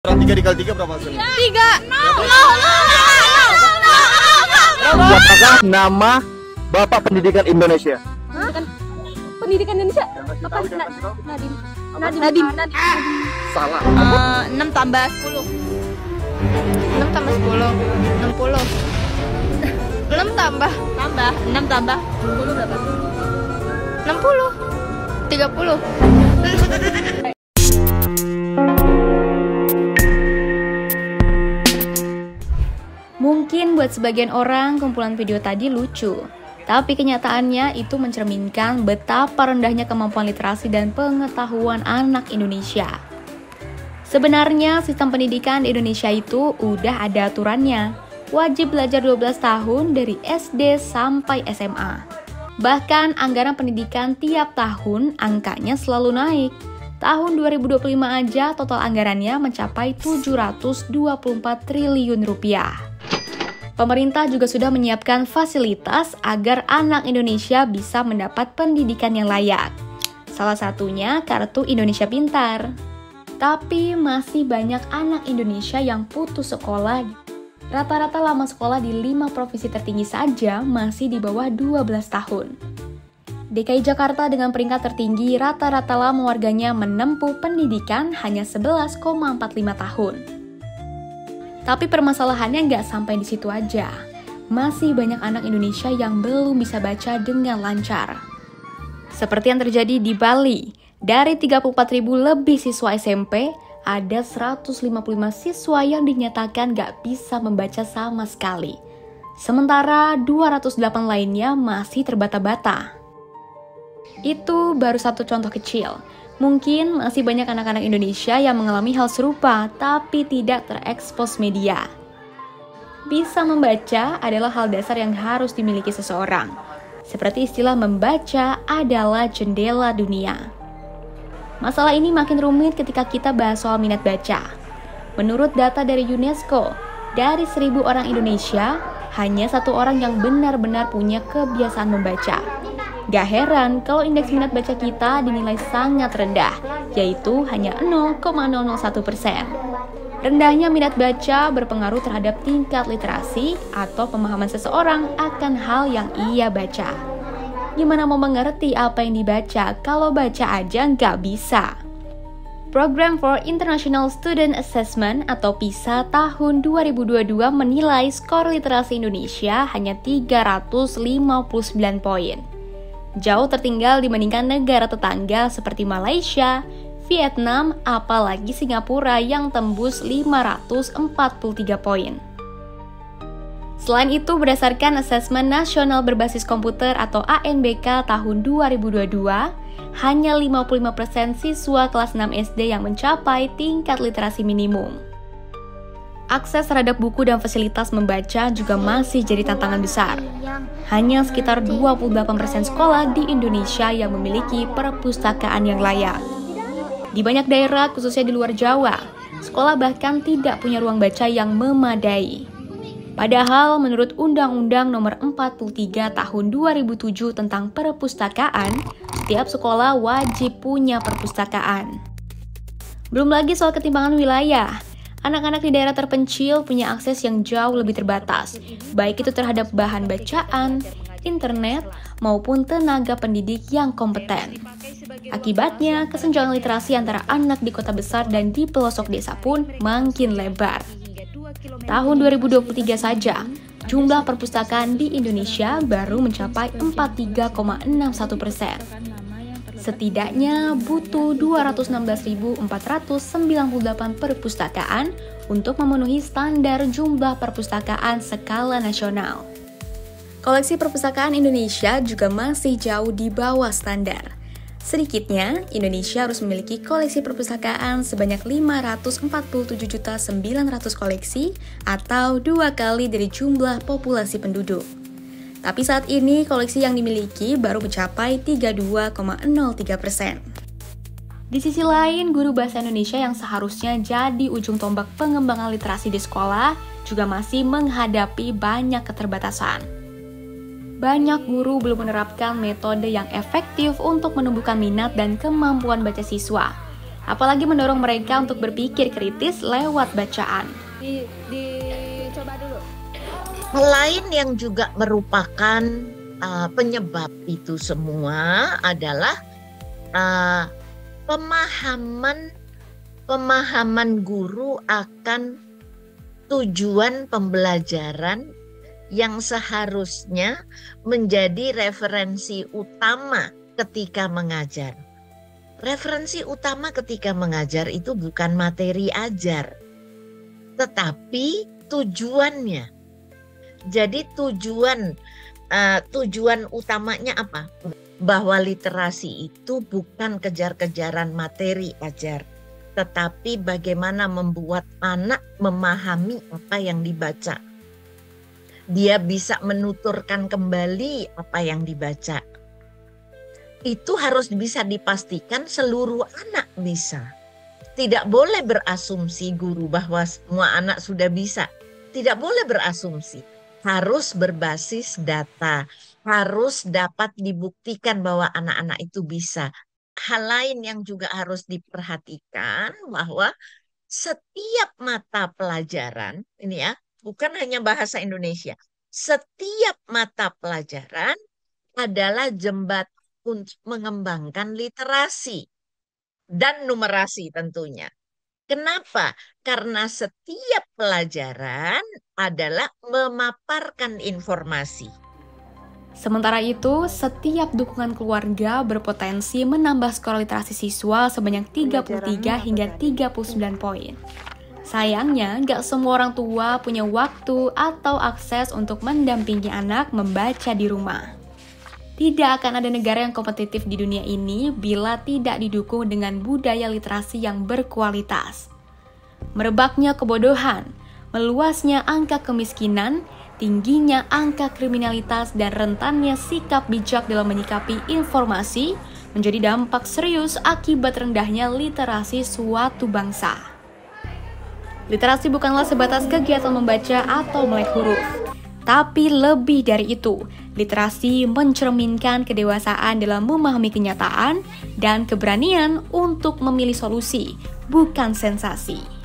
3 dikali 3 berapa hasilnya? 3. Siapakah nama Bapak Pendidikan Indonesia? Pendidikan Indonesia? Apa? Nadiem. Salah. 6 tambah 10. 6 tambah 10. 60. 6 tambah 10 berapa? 60. 30. Mungkin buat sebagian orang kumpulan video tadi lucu, tapi kenyataannya itu mencerminkan betapa rendahnya kemampuan literasi dan pengetahuan anak Indonesia. Sebenarnya sistem pendidikan di Indonesia itu udah ada aturannya. Wajib belajar 12 tahun dari SD sampai SMA. Bahkan anggaran pendidikan tiap tahun angkanya selalu naik. Tahun 2025 aja total anggarannya mencapai 724 triliun rupiah. Pemerintah juga sudah menyiapkan fasilitas agar anak Indonesia bisa mendapat pendidikan yang layak. Salah satunya Kartu Indonesia Pintar. Tapi masih banyak anak Indonesia yang putus sekolah. Rata-rata lama sekolah di 5 provinsi tertinggi saja masih di bawah 12 tahun. DKI Jakarta dengan peringkat tertinggi rata-rata lama warganya menempuh pendidikan hanya 11,45 tahun. Tapi permasalahannya nggak sampai di situ aja. Masih banyak anak Indonesia yang belum bisa baca dengan lancar. Seperti yang terjadi di Bali, dari 34.000 lebih siswa SMP, ada 155 siswa yang dinyatakan nggak bisa membaca sama sekali. Sementara 208 lainnya masih terbata-bata. Itu baru satu contoh kecil. Mungkin masih banyak anak-anak Indonesia yang mengalami hal serupa, tapi tidak terekspos media. Bisa membaca adalah hal dasar yang harus dimiliki seseorang. Seperti istilah membaca adalah jendela dunia. Masalah ini makin rumit ketika kita bahas soal minat baca. Menurut data dari UNESCO, dari 1.000 orang Indonesia, hanya 1 orang yang benar-benar punya kebiasaan membaca. Gak heran kalau indeks minat baca kita dinilai sangat rendah, yaitu hanya 0,001%. Rendahnya minat baca berpengaruh terhadap tingkat literasi atau pemahaman seseorang akan hal yang ia baca. Gimana mau mengerti apa yang dibaca kalau baca aja nggak bisa? Program for International Student Assessment atau PISA tahun 2022 menilai skor literasi Indonesia hanya 359 poin. Jauh tertinggal dibandingkan negara tetangga seperti Malaysia, Vietnam, apalagi Singapura yang tembus 543 poin. Selain itu, berdasarkan Asesmen Nasional Berbasis Komputer atau ANBK tahun 2022, hanya 55% siswa kelas 6 SD yang mencapai tingkat literasi minimum. Akses terhadap buku dan fasilitas membaca juga masih jadi tantangan besar. Hanya sekitar 28% sekolah di Indonesia yang memiliki perpustakaan yang layak. Di banyak daerah, khususnya di luar Jawa, sekolah bahkan tidak punya ruang baca yang memadai. Padahal menurut Undang-Undang Nomor 43 Tahun 2007 tentang perpustakaan, setiap sekolah wajib punya perpustakaan. Belum lagi soal ketimpangan wilayah. Anak-anak di daerah terpencil punya akses yang jauh lebih terbatas, baik itu terhadap bahan bacaan, internet, maupun tenaga pendidik yang kompeten. Akibatnya, kesenjangan literasi antara anak di kota besar dan di pelosok desa pun makin lebar. Tahun 2023 saja, jumlah perpustakaan di Indonesia baru mencapai 43,61%. Setidaknya butuh 216.498 perpustakaan untuk memenuhi standar jumlah perpustakaan skala nasional. Koleksi perpustakaan Indonesia juga masih jauh di bawah standar. Sedikitnya, Indonesia harus memiliki koleksi perpustakaan sebanyak 547.900 koleksi atau 2 kali dari jumlah populasi penduduk. Tapi saat ini koleksi yang dimiliki baru mencapai 32,03%. Di sisi lain, guru bahasa Indonesia yang seharusnya jadi ujung tombak pengembangan literasi di sekolah juga masih menghadapi banyak keterbatasan. Banyak guru belum menerapkan metode yang efektif untuk menumbuhkan minat dan kemampuan baca siswa. apalagi mendorong mereka untuk berpikir kritis lewat bacaan. Dicoba dulu. Hal lain yang juga merupakan penyebab itu semua adalah pemahaman guru akan tujuan pembelajaran yang seharusnya menjadi referensi utama ketika mengajar. Referensi utama ketika mengajar itu bukan materi ajar, tetapi tujuannya. Jadi tujuan utamanya apa? Bahwa literasi itu bukan kejar-kejaran materi ajar, tetapi bagaimana membuat anak memahami apa yang dibaca. Dia bisa menuturkan kembali apa yang dibaca. Itu harus bisa dipastikan seluruh anak bisa. Tidak boleh berasumsi guru bahwa semua anak sudah bisa. Tidak boleh berasumsi. Harus berbasis data. Harus dapat dibuktikan bahwa anak-anak itu bisa. Hal lain yang juga harus diperhatikan bahwa setiap mata pelajaran, ini ya, bukan hanya bahasa Indonesia. Setiap mata pelajaran adalah jembat untuk mengembangkan literasi dan numerasi tentunya. Kenapa? Karena setiap pelajaran adalah memaparkan informasi. Sementara itu, setiap dukungan keluarga berpotensi menambah skor literasi siswa sebanyak 33 hingga 39 poin. Sayangnya, nggak semua orang tua punya waktu atau akses untuk mendampingi anak membaca di rumah. Tidak akan ada negara yang kompetitif di dunia ini bila tidak didukung dengan budaya literasi yang berkualitas. Merebaknya kebodohan, meluasnya angka kemiskinan, tingginya angka kriminalitas, dan rentannya sikap bijak dalam menyikapi informasi menjadi dampak serius akibat rendahnya literasi suatu bangsa. Literasi bukanlah sebatas kegiatan membaca atau melek huruf. Tapi lebih dari itu, literasi mencerminkan kedewasaan dalam memahami kenyataan dan keberanian untuk memilih solusi, bukan sensasi.